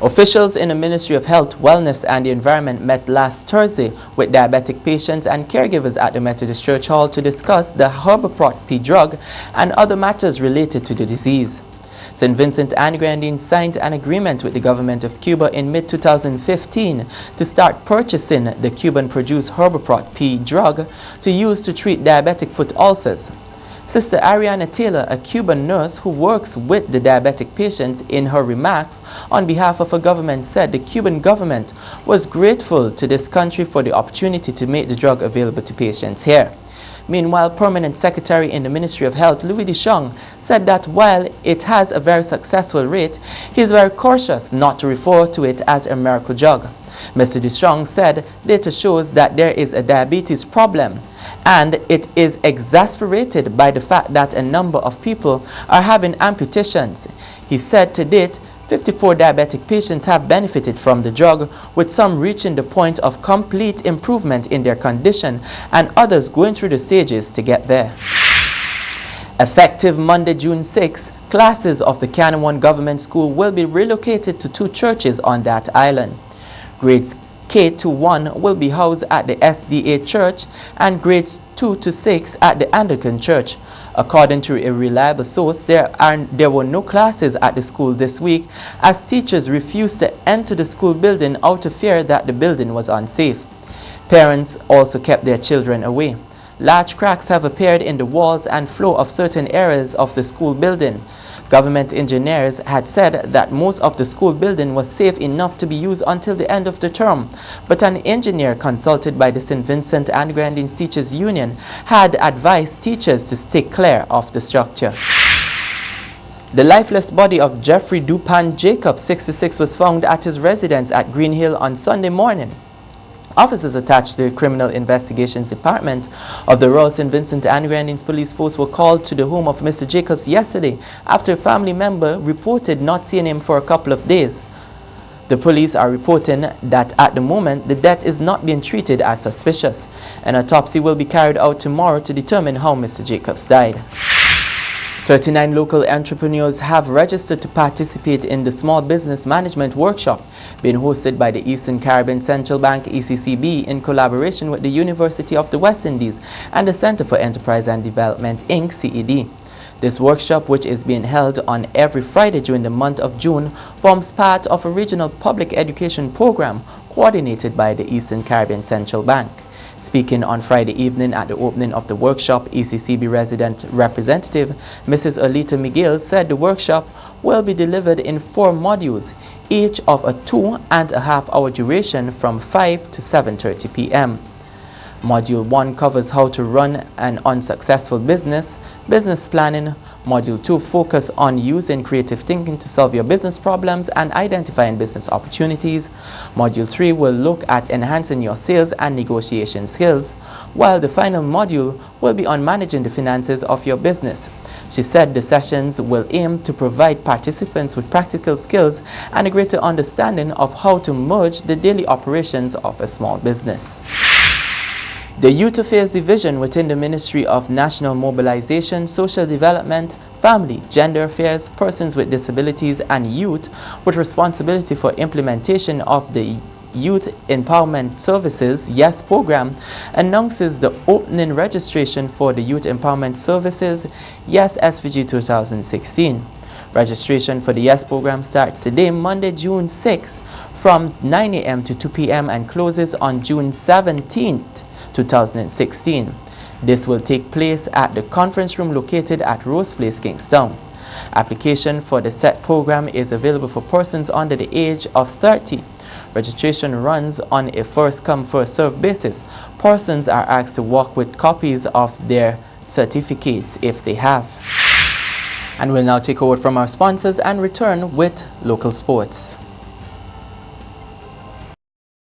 Officials in the Ministry of Health, Wellness and the Environment met last Thursday with diabetic patients and caregivers at the Methodist Church Hall to discuss the Herboprot P drug and other matters related to the disease. St. Vincent and Grenadines signed an agreement with the government of Cuba in mid-2015 to start purchasing the Cuban-produced Herboprot P drug to use to treat diabetic foot ulcers. Sister Ariana Taylor, a Cuban nurse who works with the diabetic patients, in her remarks on behalf of her government said the Cuban government was grateful to this country for the opportunity to make the drug available to patients here. Meanwhile, Permanent Secretary in the Ministry of Health, Louis Deschong, said that while it has a very successful rate, he is very cautious not to refer to it as a miracle drug. Mr. Deschong said data shows that there is a diabetes problem, and it is exacerbated by the fact that a number of people are having amputations. He said to date, 54 diabetic patients have benefited from the drug, with some reaching the point of complete improvement in their condition and others going through the stages to get there. Effective Monday, June 6, classes of the Canon 1 Government School will be relocated to 2 churches on that island. Grades K to 1 will be housed at the SDA Church and grades 2 to 6 at the Anglican Church. According to a reliable source, there were no classes at the school this week as teachers refused to enter the school building out of fear that the building was unsafe. Parents also kept their children away. Large cracks have appeared in the walls and floor of certain areas of the school building. Government engineers had said that most of the school building was safe enough to be used until the end of the term, but an engineer consulted by the St. Vincent and Grenadines Teachers Union had advised teachers to stay clear of the structure. The lifeless body of Jeffrey Dupan Jacob, 66, was found at his residence at Green Hill on Sunday morning. Officers attached to the Criminal Investigations Department of the Royal St. Vincent and Grenadines Police Force were called to the home of Mr. Jacobs yesterday after a family member reported not seeing him for a couple of days. The police are reporting that at the moment the death is not being treated as suspicious. An autopsy will be carried out tomorrow to determine how Mr. Jacobs died. 39 local entrepreneurs have registered to participate in the Small Business Management Workshop being hosted by the Eastern Caribbean Central Bank ECCB in collaboration with the University of the West Indies and the Center for Enterprise and Development Inc. CED. This workshop, which is being held on every Friday during the month of June, forms part of a regional public education program coordinated by the Eastern Caribbean Central Bank. Speaking on Friday evening at the opening of the workshop, ECCB resident representative Mrs. Alita Miguel said the workshop will be delivered in 4 modules, each of a 2.5-hour duration from 5 to 7:30 p.m. Module 1 covers how to run an unsuccessful business planning. Module 2 focus on using creative thinking to solve your business problems and identifying business opportunities. Module 3 will look at enhancing your sales and negotiation skills, while the final module will be on managing the finances of your business. She said the sessions will aim to provide participants with practical skills and a greater understanding of how to merge the daily operations of a small business. The Youth Affairs Division within the Ministry of National Mobilization, Social Development, Family, Gender Affairs, Persons with Disabilities and Youth with responsibility for implementation of the Youth Empowerment Services YES program announces the opening registration for the Youth Empowerment Services YES SVG 2016. Registration for the YES program starts today, Monday, June 6th from 9 a.m. to 2 p.m. and closes on June 17th. 2016. This will take place at the conference room located at Rose Place, Kingstown. Application for the set program is available for persons under the age of 30. Registration runs on a first-come, first-served basis. Persons are asked to walk with copies of their certificates if they have. And we'll now take over from our sponsors and return with local sports.